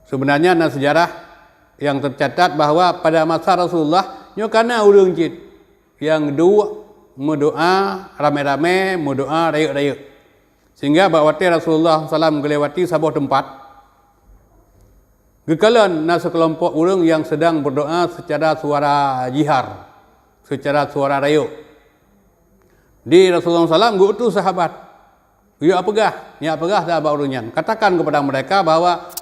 Sebenarnya dalam sejarah yang tercatat bahawa pada masa Rasulullah nyo kana urang cit yang dua berdoa ramai-ramai, berdoa rayuk-rayuk. Sehingga bakwati Rasulullah SAW melewati sebuah tempat. Gekalan na sekelompok orang yang sedang berdoa secara suara jihar, secara suara rayuk. Di Rasulullah SAW gutu sahabat. Ya apagah? Ya apagah sahabat orangnya. Katakan kepada mereka bahwa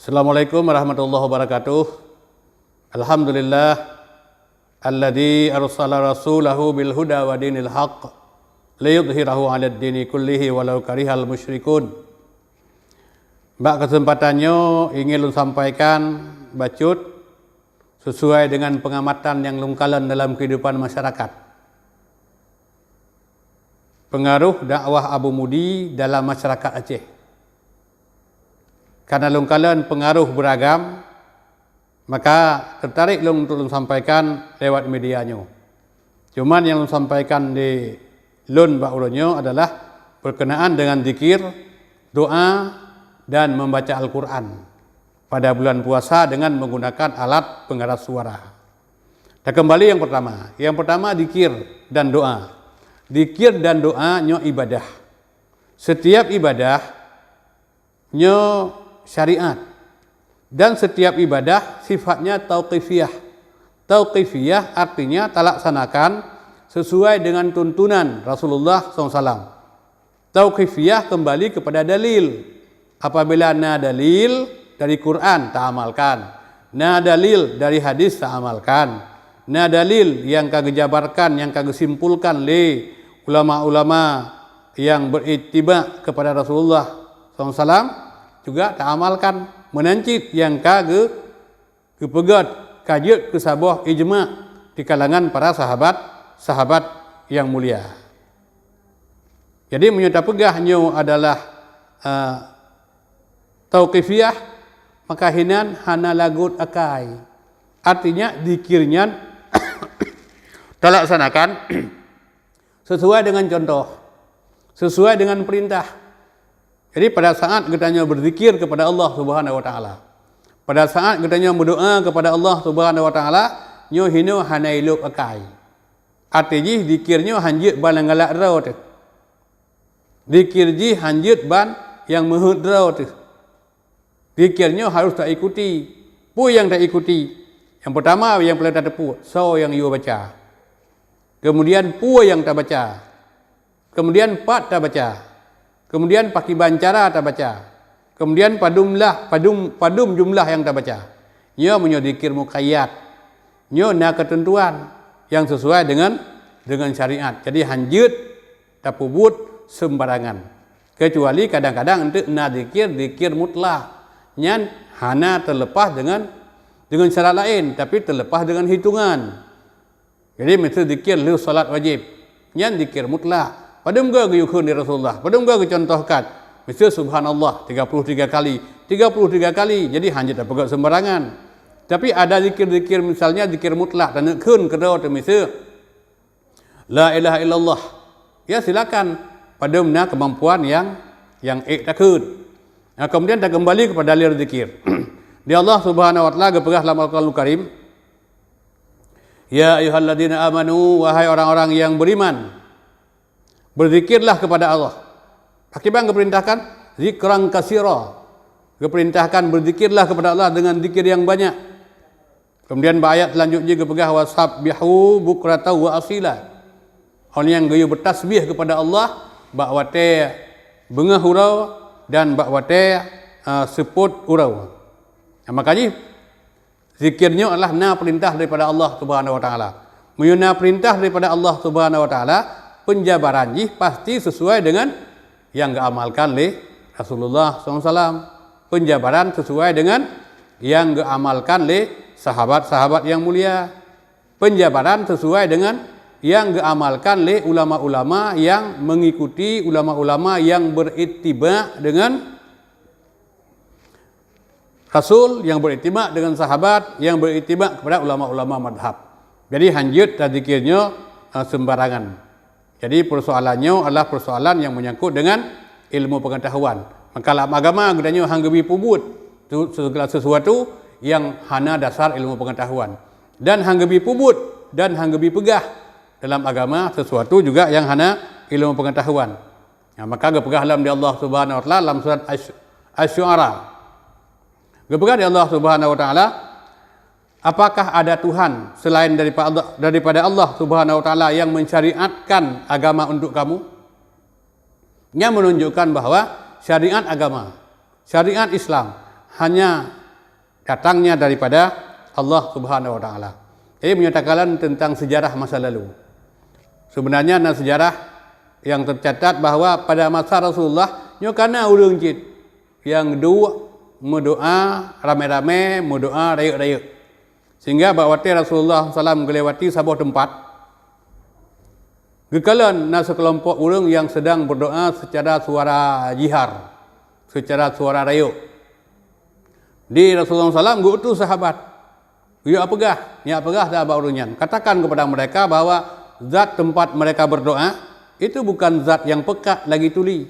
Assalamualaikum warahmatullahi wabarakatuh. Alhamdulillah alladzi arsala rasulahu bil huda wa dinil haqq liyudhhirahu 'alad dini kullihi walau karihal musyrikun. Mbak kesempatannya ingin lu sampaikan bacut sesuai dengan pengamatan yang lungkalan dalam kehidupan masyarakat. Pengaruh dakwah Abu Mudi dalam masyarakat Aceh. Karena lungkalan pengaruh beragam, maka tertarik untuk sampaikan lewat medianya. Cuman yang sampaikan di lun ba'ulunyo adalah berkenaan dengan zikir, doa, dan membaca Al-Quran pada bulan puasa dengan menggunakan alat pengeras suara. Dan kembali yang pertama. Yang pertama zikir dan doa. Zikir dan doa nyo ibadah. Setiap ibadah nyo syariat, dan setiap ibadah sifatnya tauqifiyah. Tauqifiyah artinya talaksanakan sesuai dengan tuntunan Rasulullah SAW. Tauqifiyah kembali kepada dalil. Apabila na dalil dari Quran tak amalkan, na dalil dari hadis tak amalkan, na dalil yang kagak jabarkan, yang kagak simpulkan le ulama-ulama yang berittiba kepada Rasulullah SAW juga tak amalkan, menancit yang kage kepegat kajut ke sebuah ijma' di kalangan para sahabat yang mulia. Jadi menyata pegahnya adalah tauqifiyah, maka hinan hana lagut akai. Artinya zikirnya terlaksanakan sesuai dengan contoh, sesuai dengan perintah. Jadi pada saat kita berzikir kepada Allah Subhanahu wa taala, pada saat kita berdoa kepada Allah Subhanahu wa taala, nyo hino hanailuk akai. Artinya zikirnya hanjut ban ngalak rau tu. Zikir ji hanjut ban yang mehut rau tu. Zikirnya harus tak ikuti. Pu yang tak ikuti. Yang pertama yang paling tak tepu, so yang you baca. Kemudian pu yang tak baca. Kemudian pat tak baca. Kemudian pakai bancara tak baca. Kemudian padum jumlah yang tak baca. Nyo menyo zikir muqayyad. Nyo na ketentuan yang sesuai dengan syariat. Jadi hanjut tak pubut sembarangan. Kecuali kadang-kadang untuk na zikir mutlak. Nyan hana terlepas dengan syarat lain, tapi terlepas dengan hitungan. Jadi mesti zikir lu salat wajib. Nyan zikir mutlak. Padahal gak yukun di Rasulullah. Padahal gak contohkan. Mesti subhanallah 33 kali. 33 kali. Jadi hanya tak pegang sembarangan. Tapi ada zikir-zikir misalnya zikir mutlak. Dan kun kedua tu mesti la ilaha illallah. Ya silakan. Pada mana kemampuan yang takun. Nah, kemudian kita kembali kepada dalil zikir. Di Allah Subhanahu wa taala gepegah dalam Al-Qur'anul Karim. Ya ayyuhalladzina amanu, wahai orang-orang yang beriman, berzikirlah kepada Allah. Hakiban keperintahkan zikran katsira. Keperintahkan berzikirlah kepada Allah dengan zikir yang banyak. Kemudian ayat selanjutnya kepegah wasabbihu bukratan wa asila. Orang yang gayu bertasbih kepada Allah bakwa te bengah hurau dan bakwa te seput hurau. Makanya zikirnya adalah na perintah daripada Allah Subhanahu wa taala. Menyuna perintah daripada Allah Subhanahu wa taala, penjabaran jih pasti sesuai dengan yang diamalkan oleh Rasulullah SAW. Penjabaran sesuai dengan yang diamalkan oleh sahabat-sahabat yang mulia. Penjabaran sesuai dengan yang diamalkan oleh ulama-ulama yang mengikuti, ulama-ulama yang berittiba dengan Rasul, yang berittiba dengan sahabat, yang berittiba kepada ulama-ulama madhab. Jadi hanjut dan zikirnya sembarangan. Jadi persoalannya adalah persoalan yang menyangkut dengan ilmu pengetahuan. Maka dalam agama gedanya hanggebi pubut segala sesuatu yang hana dasar ilmu pengetahuan. Dan hanggebi pubut dan hanggebi pegah dalam agama sesuatu juga yang hana ilmu pengetahuan. Maka gepegah dalam di Allah Subhanahu wa taala dalam surat Asy-Syu'ara. Gepegah di Allah Subhanahu wa taala, apakah ada Tuhan selain daripada Allah Subhanahu wa taala yang mensyariatkan agama untuk kamu? Yang menunjukkan bahwa syariat agama, syariat Islam hanya datangnya daripada Allah Subhanahu wa taala. Ini menyatakan tentang sejarah masa lalu. Sebenarnya sejarah yang tercatat bahwa pada masa Rasulullah nyokana ulung cit yang berdoa rame-rame, berdoa rayuk-rayuk. Sehingga bakwati Rasulullah SAW melewati sebuah tempat. Gekalan sekelompok ulung yang sedang berdoa secara suara jihar, secara suara rayuk. Di Rasulullah SAW gutu sahabat. Ya apagah sahabat ulungnya. Katakan kepada mereka bahwa zat tempat mereka berdoa itu bukan zat yang pekat lagi tuli.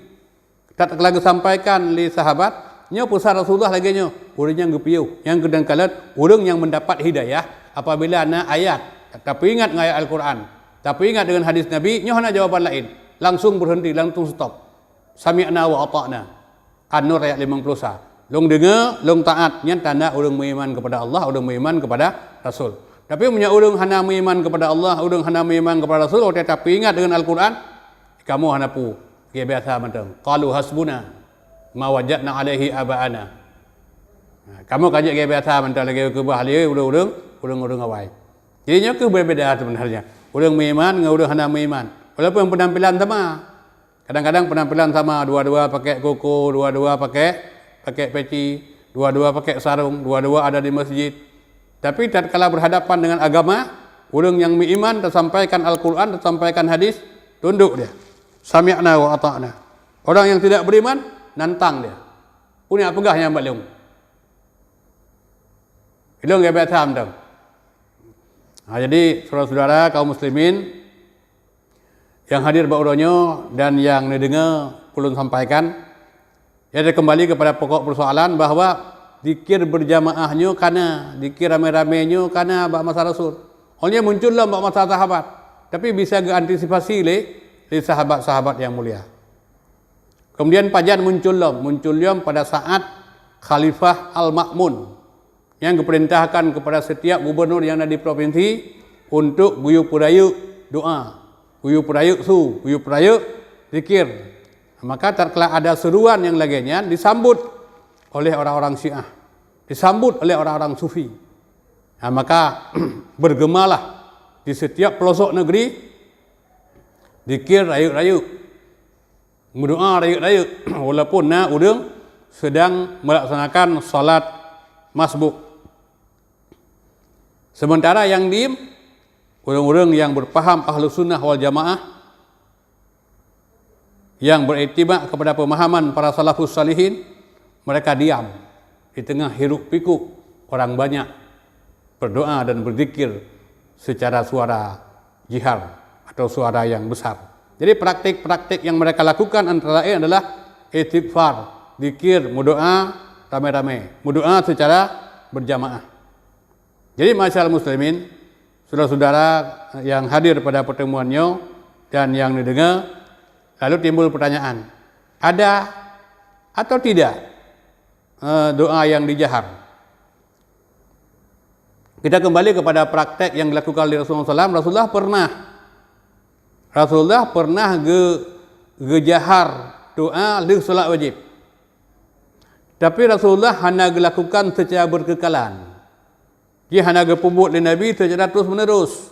Tak lagi sampaikan li sahabat, nya pusat Rasulullah lagi nya, urang yang gepiu, yang kadang-kadang urang yang mendapat hidayah apabila ana ayat. Tapi ingat dengan ayat Al-Quran, tapi ingat dengan hadis Nabi, nya hana jawaban lain. Langsung berhenti, langsung stop. Sami'na wa ata'na. An-Nur ayat 51. Long dengar, long taat, nya tanda urang beriman kepada Allah, urang beriman kepada Rasul. Tapi punya urang hana beriman kepada Allah, urang hana beriman kepada Rasul, tetapi ingat dengan Al-Quran, kamu hana pu dia biasa macam qalu hasbuna ma wajadna alaihi abaana. Kamu kajak dia biasa macam lagi ke bahaya urang awai. Jadinya ke berbeza sebenarnya. Urang beriman dengan urang hana beriman. Walaupun penampilan sama. Kadang-kadang penampilan sama, dua-dua pakai koko, dua-dua pakai peci, dua-dua pakai sarung, dua-dua ada di masjid. Tapi tatkala berhadapan dengan agama, urang yang beriman tersampaikan Al-Quran, tersampaikan hadis, tunduk dia. Sami'na wa ata'na. Orang yang tidak beriman nantang dia. Punya apagah yang balung. Ilung dia biasa macam. Jadi saudara-saudara kaum muslimin yang hadir bauronyo dan yang mendengar ulun sampaikan, ya kembali kepada pokok persoalan bahwa zikir berjamaahnya kana, zikir rame-ramenya kana bak masa Rasul. Olehnya muncullah bak masa sahabat. Tapi bisa diantisipasi le sahabat-sahabat yang mulia. Kemudian pajan munculnya pada saat Khalifah Al-Ma'mun yang diperintahkan kepada setiap gubernur yang ada di provinsi untuk guyup purayuk doa, guyup purayuk zikir. Maka tatkala ada seruan yang lainnya disambut oleh orang-orang Syiah, disambut oleh orang-orang Sufi. Maka bergemalah di setiap pelosok negeri zikir rayuk-rayuk, berdoa rayuk-rayuk, walaupun urang sedang melaksanakan salat masbuk. Sementara yang diem, orang-orang yang berpaham Ahlus Sunnah wal Jamaah, yang beriktibar kepada pemahaman para salafus salihin, mereka diam di tengah hiruk pikuk orang banyak berdoa dan berzikir secara suara jihar atau suara yang besar. Jadi praktik-praktik yang mereka lakukan antara lain adalah istighfar, zikir, berdoa rame-rame, berdoa secara berjamaah. Jadi masyarakat muslimin, saudara-saudara yang hadir pada pertemuannya dan yang didengar, lalu timbul pertanyaan, ada atau tidak doa yang dijahar? Kita kembali kepada praktek yang dilakukan oleh Rasulullah SAW. Rasulullah pernah gejahar doa di solat wajib. Tapi Rasulullah hanya dilakukan secara berkekalan. Dia hanya gepubut oleh Nabi secara terus menerus.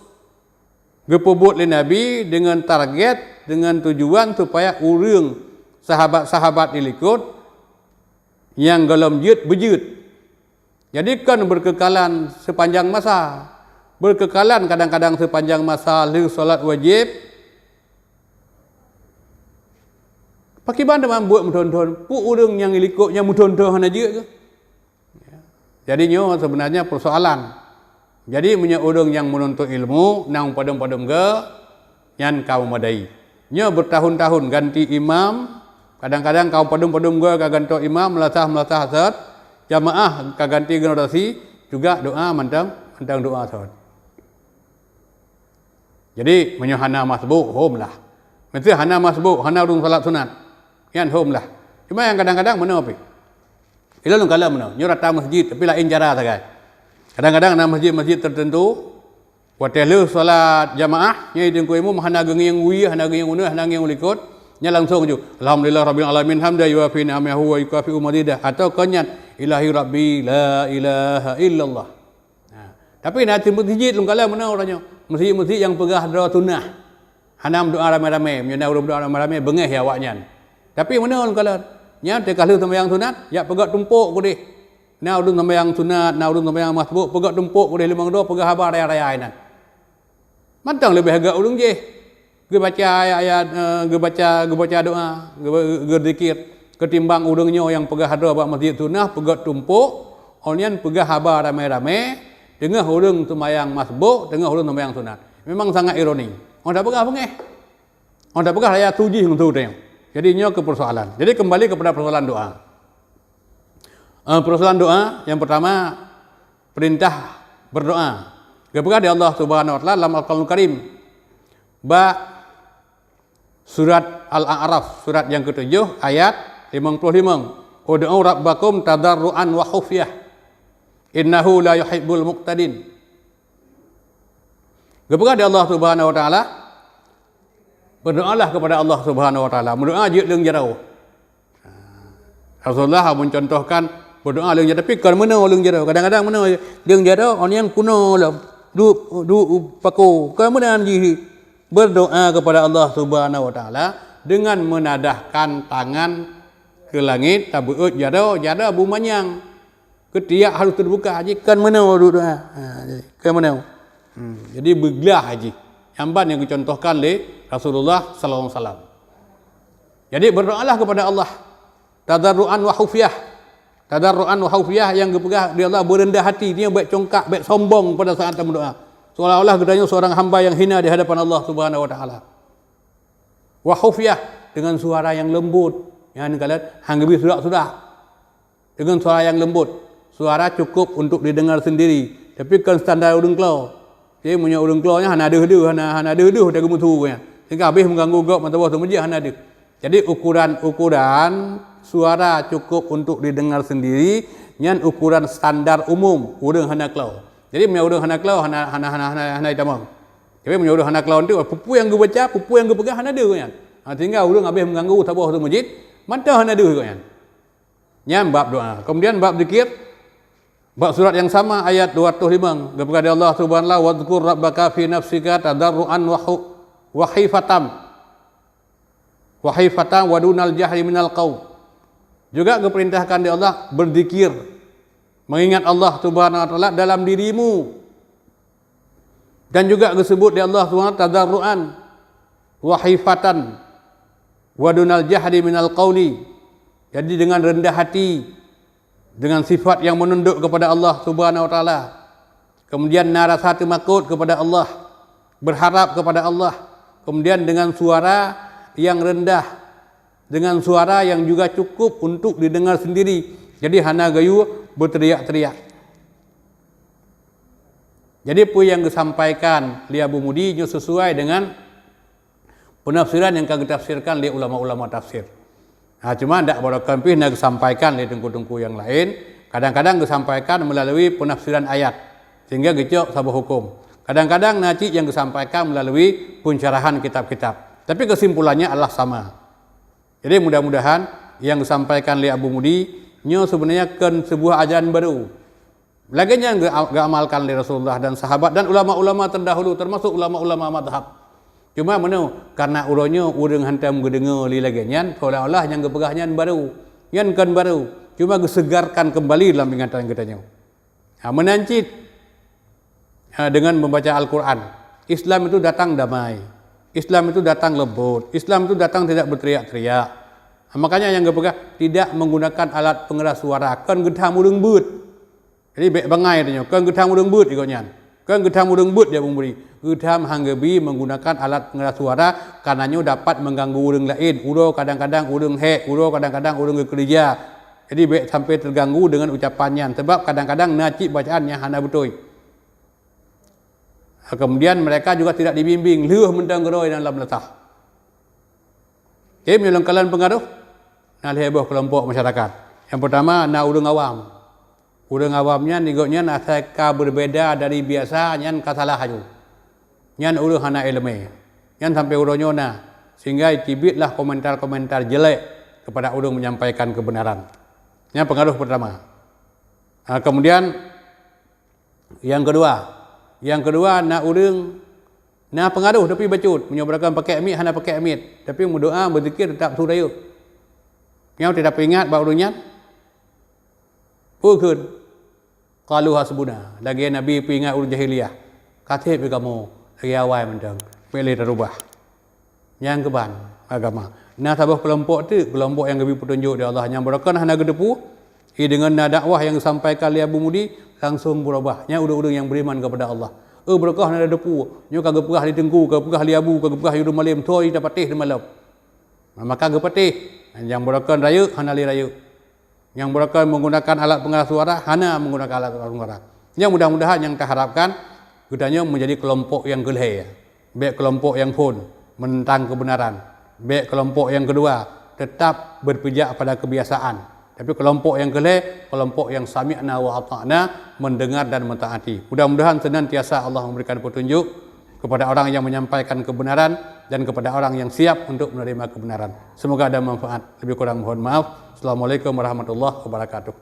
Gepubut oleh Nabi dengan target, dengan tujuan supaya urang sahabat-sahabat dilikut yang golom jut berjut. Jadi kan berkekalan sepanjang masa. Berkekalan kadang-kadang sepanjang masa di solat wajib. Pakai bandar buat mudah-mudahan, pu urang yang ilikutnya mudah-mudahan aja ke. Jadinya sebenarnya persoalan. Jadi punya orang yang menuntut ilmu, nang padam-padam ke, yang kau madai. Nya bertahun-tahun ganti imam, kadang-kadang kau padum-padum gua ka ganto imam melatah sat, jamaah ka ganti generasi juga doa mantang doa sat. Jadi menyohana masbuk home lah. Mesti hana masbuk, hana urung salat sunat. Yan home lah. Cuma yang kadang-kadang mana api? Ila lung kala mana? Nyo rata masjid tapi lain cara sagai. Kadang-kadang na masjid-masjid tertentu watelu salat jamaah nya ideng kuimu hana geng wi, hana geng unu, hana geng likut, nya langsung ju. Alhamdulillah rabbil alamin hamda wa fi ni'amahu wa yukafi umadidah atau kenyan ilahi rabbi la ilaha illallah. Nah, tapi nanti masjid lung kala mana orangnya? Masjid-masjid yang pegah doa sunnah. Hanam doa ramai-ramai, menyana urang doa ramai-ramai bengeh ya awaknya. Tapi mana lung kala nya te kalau sembahyang sunat ya pegat tumpuk ku deh. Na urang sembahyang sunat, na urang sembahyang masbuk pegat tumpuk ku deh 5 pegah habar raya-raya nan. Mantang lebih agak urang je. Ge baca ayat ge baca doa, ge zikir ketimbang urangnya yang pegah doa bak masjid sunah pegat tumpuk, onyan pegah habar ramai-ramai dengan urang sembahyang masbuk, dengan urang sembahyang sunat. Memang sangat ironi. Orang dah pegah bengeh. Orang dah pegah ayat 7 hang tu tengok. Jadinya ke persoalan. Jadi kembali kepada persoalan doa. Persoalan doa yang pertama perintah berdoa. Kepada Allah Subhanahu wa taala dalam Al-Qur'anul Karim. Surat Al-A'raf, surat yang ke-7 ayat 55. Ud'u rabbakum tadarruan wa khufyah. Innahu la yuhibbul muqtadin. Kepada Allah Subhanahu wa taala berdoalah kepada Allah Subhanahu wa taala. Berdoa je leung jarau. Rasulullah mencontohkan berdoa leung jarau, tapi kan mana leung jarau? Kadang-kadang mana leung jarau on yang kuno lah. Du paku. Kan mana ji berdoa kepada Allah Subhanahu wa taala dengan menadahkan tangan ke langit, tabuut jarau bumanyang. Ketiak harus terbuka haji kan mana doa. Kan mana? Jadi beglah haji. Jamban yang dicontohkan oleh Rasulullah sallallahu alaihi wasallam. Jadi berdoalah kepada Allah tadarruan wa khufyah. Tadarruan wa khufyah yang kepegah dia Allah berendah hati, dia baik congkak, baik sombong pada saat berdoa. Seolah-olah gedanya seorang hamba yang hina di hadapan Allah Subhanahu wa taala. Wa khufyah dengan suara yang lembut. Yang kalian hanggebi sudah. Dengan suara yang lembut. Suara cukup untuk didengar sendiri. Tapi kan standar urang kelau. Jadi punya urang keluarnya hana deuh-deuh dah gemutu nya. Sehingga habis mengganggu gok mata bawah masjid hana deuh. Jadi ukuran suara cukup untuk didengar sendiri nyan ukuran standar umum urang hana kelau. Jadi punya urang hana kelau hana itamang. Tapi punya urang hana kelau tu pupu yang gebaca, pupu yang gepegang hana deuh nya. Sehingga urang habis mengganggu mata bawah masjid mantah hana deuh nya. Nyan bab doa. Kemudian bab zikir. Bab surat yang sama ayat 205 kepada Allah Subhanahu wa dzkur rabbaka fi nafsika tadarruan wa khifatan wa dunal jahri minal qaul. Juga keperintahkan di Allah berzikir mengingat Allah Subhanahu wa taala dalam dirimu. Dan juga disebut di Allah Subhanahu wa taala tadarruan wa khifatan wa dunal jahri minal qauli. Jadi dengan rendah hati, dengan sifat yang menunduk kepada Allah Subhanahu wa taala. Kemudian rasa takut kepada Allah, berharap kepada Allah. Kemudian dengan suara yang rendah, dengan suara yang juga cukup untuk didengar sendiri. Jadi hana gayu berteriak-teriak. Jadi apa yang disampaikan oleh Abu Mudi sesuai dengan penafsiran yang kami tafsirkan oleh ulama-ulama tafsir. Cuma tidak barakan pih nak disampaikan oleh tengku-tengku yang lain. Kadang-kadang disampaikan melalui penafsiran ayat sehingga gecok sabah hukum. Kadang-kadang nanti yang disampaikan melalui pencerahan kitab-kitab. Tapi kesimpulannya adalah sama. Jadi mudah-mudahan yang disampaikan oleh Abu Mudi sebenarnya kan sebuah ajaran baru. Laginya enggak amalkan oleh Rasulullah dan sahabat dan ulama-ulama terdahulu termasuk ulama-ulama mazhab. Cuma mana karena uronyo urang hantam gedengar li lagi nyan seolah-olah yang gepegahnya baru. Nyan kan baru. Cuma disegarkan kembali dalam ingatan kita nyo. Menancit dengan membaca Al-Qur'an. Islam itu datang damai. Islam itu datang lembut. Islam itu datang tidak berteriak-teriak. Makanya yang gepegah tidak menggunakan alat pengeras suara. Kan gedang urang but. Jadi baik bangai tanya. Kan gedang urang but ikut nyan. Kan gedang urang but dia memberi. Udham hanggebi menggunakan alat pengeras suara karenanya dapat mengganggu orang lain. Ulo kadang-kadang orang hek, ulo kadang-kadang orang kerja. Jadi baik sampai terganggu dengan ucapannya. Sebab kadang-kadang nacik bacaannya hana betul. Kemudian mereka juga tidak dibimbing. Luh mendanggeroi dalam letah. Okay, menyelengkalan pengaruh. Nah, heboh kelompok masyarakat. Yang pertama, orang awam. Orang awamnya nigotnya nasaka berbeda dari biasa nyan kasalah haju. Nyan orang hana ilmu. Nyan sampai urangnya na sehingga cibitlah komentar-komentar jelek kepada orang menyampaikan kebenaran. Yang pengaruh pertama. Kemudian yang kedua nak orang na pengaruh tapi bacut menyebabkan pakai amit hana pakai amit tapi berdoa berzikir tetap suraya. Yang tidak ingat bahawa orangnya ukun qalu hasbuna lagi Nabi ingat urang jahiliyah katib kamu lagi awal mendang pilih terubah yang keban agama nah sabah kelompok tu kelompok yang lebih petunjuk dari Allah yang berakan hana gedepu dengan dakwah yang disampaikan oleh Abu Mudi langsung berubah nya urang-urang yang beriman kepada Allah berkah nada depu nyo kagak pegah di tengku kagak pegah di abu kagak pegah di malam toi dapat patih di malam maka kagak patih yang berakan raya hana li raya yang berakan menggunakan alat pengeras suara hana menggunakan alat pengeras suara. Yang mudah-mudahan yang kita harapkan keduanya menjadi kelompok yang geleh, baik kelompok yang pun menentang kebenaran, baik kelompok yang kedua tetap berpijak pada kebiasaan, tapi kelompok yang geleh, kelompok yang sami'na wa ata'na, mendengar dan mentaati. Mudah-mudahan senantiasa Allah memberikan petunjuk kepada orang yang menyampaikan kebenaran dan kepada orang yang siap untuk menerima kebenaran. Semoga ada manfaat. Lebih kurang mohon maaf. Assalamualaikum warahmatullahi wabarakatuh.